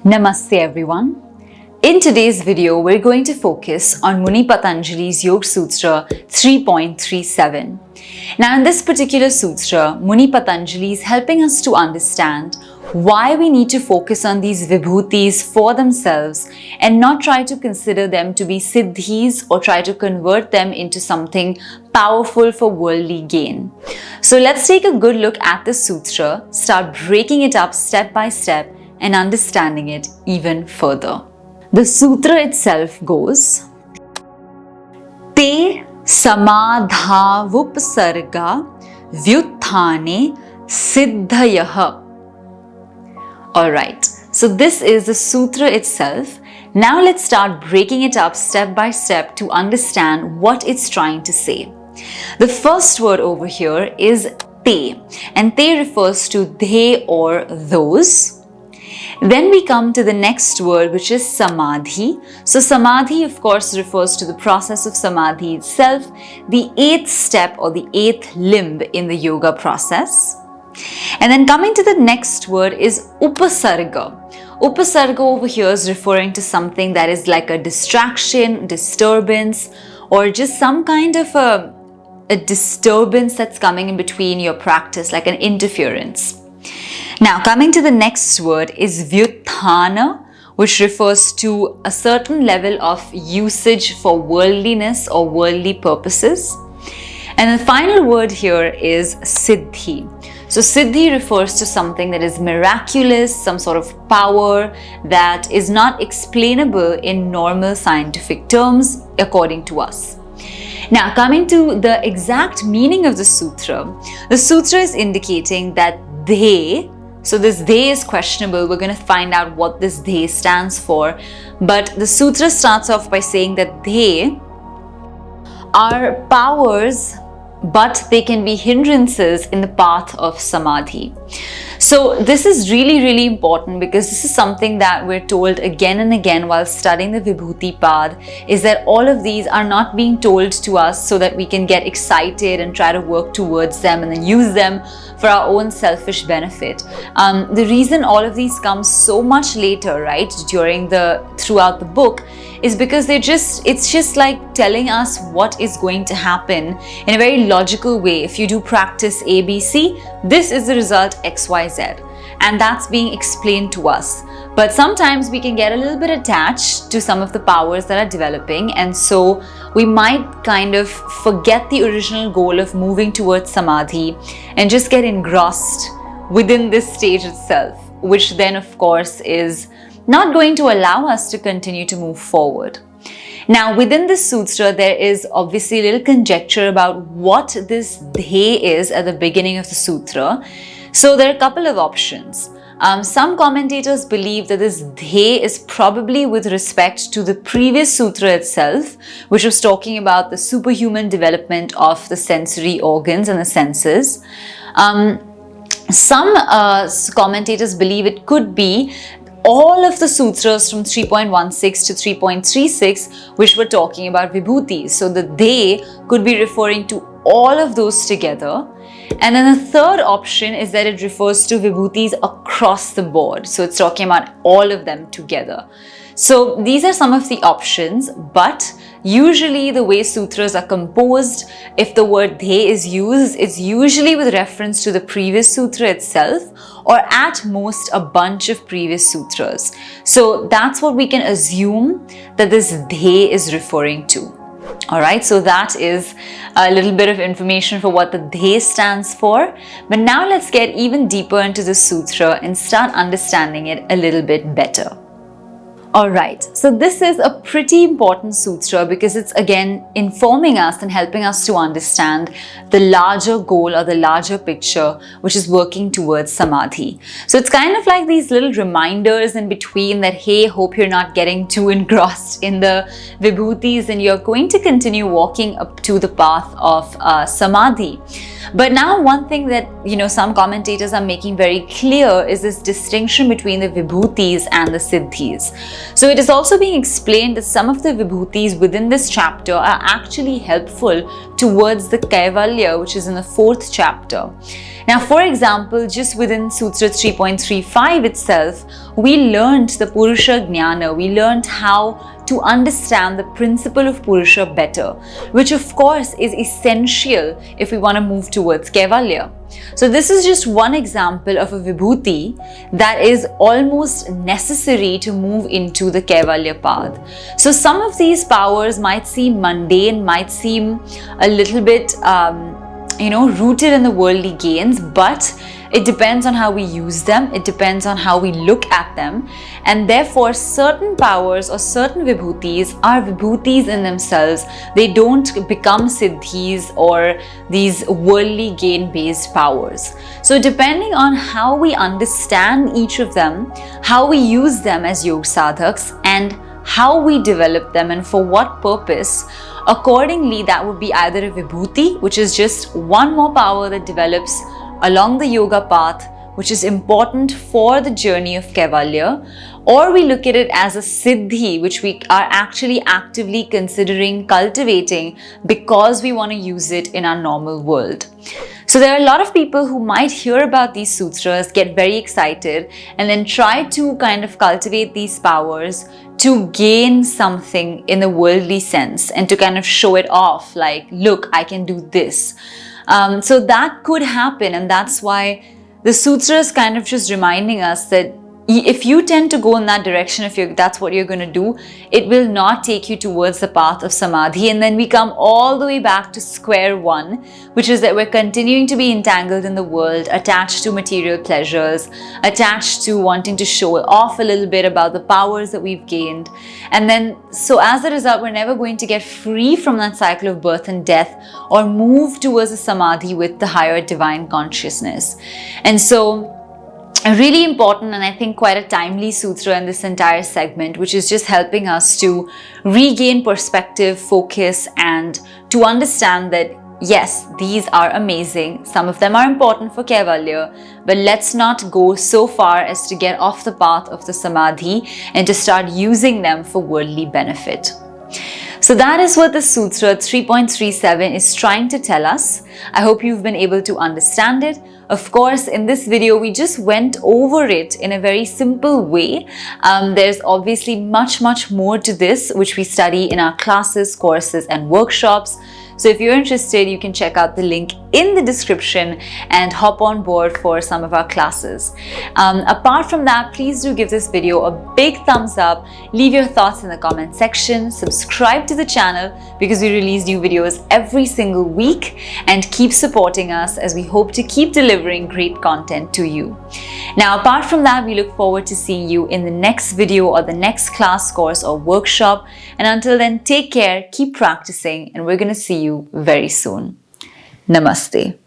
Namaste everyone. In today's video, we're going to focus on Muni Patanjali's Yoga Sutra 3.37. Now in this particular sutra, Muni Patanjali is helping us to understand why we need to focus on these vibhutis for themselves and not try to consider them to be siddhis or try to convert them into something powerful for worldly gain. So let's take a good look at the sutra, start breaking it up step by step and understanding it even further. The sutra itself goes, Te samadhavupsarga vyuthane siddhayaha. Alright, so this is the sutra itself. Now let's start breaking it up step by step to understand what it's trying to say. The first word over here is te, and te refers to they or those. Then we come to the next word, which is samadhi. So samadhi, of course, refers to the process of samadhi itself, the eighth step or the eighth limb in the yoga process. And then coming to the next word is upasarga. Upasarga over here is referring to something that is like a distraction, disturbance, or just some kind of a disturbance that's coming in between your practice, like an interference. Now coming to the next word is vyuthana, which refers to a certain level of usage for worldliness or worldly purposes. And the final word here is siddhi. So siddhi refers to something that is miraculous, some sort of power that is not explainable in normal scientific terms according to us. Now coming to the exact meaning of the sutra is indicating that they, so this they is questionable. We're going to find out what this they stands for. But the sutra starts off by saying that they are powers, but they can be hindrances in the path of samadhi. So this is really important because this is something that we're told again and again while studying the Vibhuti path, is that all of these are not being told to us so that we can get excited and try to work towards them and then use them for our own selfish benefit. The reason all of these come so much later, right, throughout the book, is because it's just like telling us what is going to happen in a very logical way. If you do practice ABC, this is the result XYZ, and that's being explained to us. But sometimes we can get a little bit attached to some of the powers that are developing, and so we might kind of forget the original goal of moving towards samadhi and just get engrossed within this stage itself, which then of course is not going to allow us to continue to move forward. Now within this sutra, there is obviously a little conjecture about what this they is at the beginning of the sutra. So there are a couple of options. Some commentators believe that this they is probably with respect to the previous sutra itself, which was talking about the superhuman development of the sensory organs and the senses. Some commentators believe it could be all of the sutras from 3.16 to 3.36 which were talking about vibhutis. So the they could be referring to all of those together. And then the third option is that it refers to vibhutis across the board. So it's talking about all of them together. So these are some of the options, but usually the way sutras are composed, if the word they is used, it's usually with reference to the previous sutra itself, or at most a bunch of previous sutras. So that's what we can assume that this they is referring to. Alright, so that is a little bit of information for what the they stands for. But now let's get even deeper into the sutra and start understanding it a little bit better. Alright, so this is a pretty important sutra because it's again informing us and helping us to understand the larger goal or the larger picture which is working towards samadhi. So it's kind of like these little reminders in between that, hey, hope you're not getting too engrossed in the vibhutis and you're going to continue walking up to the path of samadhi. But now one thing that some commentators are making very clear is this distinction between the vibhutis and the siddhis. So it is also being explained that some of the vibhutis within this chapter are actually helpful towards the Kaivalya, which is in the 4th chapter. Now, for example, just within Sutra 3.35 itself, we learned the Purusha Jnana, we learned how to understand the principle of Purusha better, which of course is essential if we want to move towards Kaivalya. So this is just one example of a Vibhuti that is almost necessary to move into the Kaivalya path. So some of these powers might seem mundane, might seem a little bit, rooted in the worldly gains, but it depends on how we use them, it depends on how we look at them, and therefore certain powers or certain vibhutis are vibhutis in themselves. They don't become siddhis or these worldly gain based powers. So depending on how we understand each of them, how we use them as yoga sadhaks, and how we develop them and for what purpose, accordingly that would be either a vibhuti, which is just one more power that develops along the yoga path, which is important for the journey of Kaivalya, or we look at it as a siddhi, which we are actually actively considering cultivating because we want to use it in our normal world. So there are a lot of people who might hear about these sutras, get very excited, and then try to kind of cultivate these powers to gain something in the worldly sense and to kind of show it off, like, look, I can do this. So that could happen, and that's why the sutra is kind of just reminding us that if you tend to go in that direction, if that's what you're going to do, it will not take you towards the path of samadhi, and then we come all the way back to square one, which is that we're continuing to be entangled in the world, attached to material pleasures, attached to wanting to show off a little bit about the powers that we've gained. And then, so as a result, we're never going to get free from that cycle of birth and death or move towards a samadhi with the higher divine consciousness. And so, a really important and I think quite a timely sutra in this entire segment, which is just helping us to regain perspective, focus, and to understand that yes, these are amazing. Some of them are important for Kaivalya, but let's not go so far as to get off the path of the samadhi and to start using them for worldly benefit. So that is what the Sutra 3.37 is trying to tell us. I hope you've been able to understand it. Of course, in this video, we just went over it in a very simple way. There's obviously much more to this, which we study in our classes, courses, and workshops. So if you're interested, you can check out the link in the description and hop on board for some of our classes. Apart from that, please do give this video a big thumbs up, leave your thoughts in the comment section, subscribe to the channel because we release new videos every single week, and keep supporting us as we hope to keep delivering great content to you. Now, apart from that, we look forward to seeing you in the next video or the next class, course, or workshop. And until then, take care, keep practicing, and we're going to see you very soon. Namaste.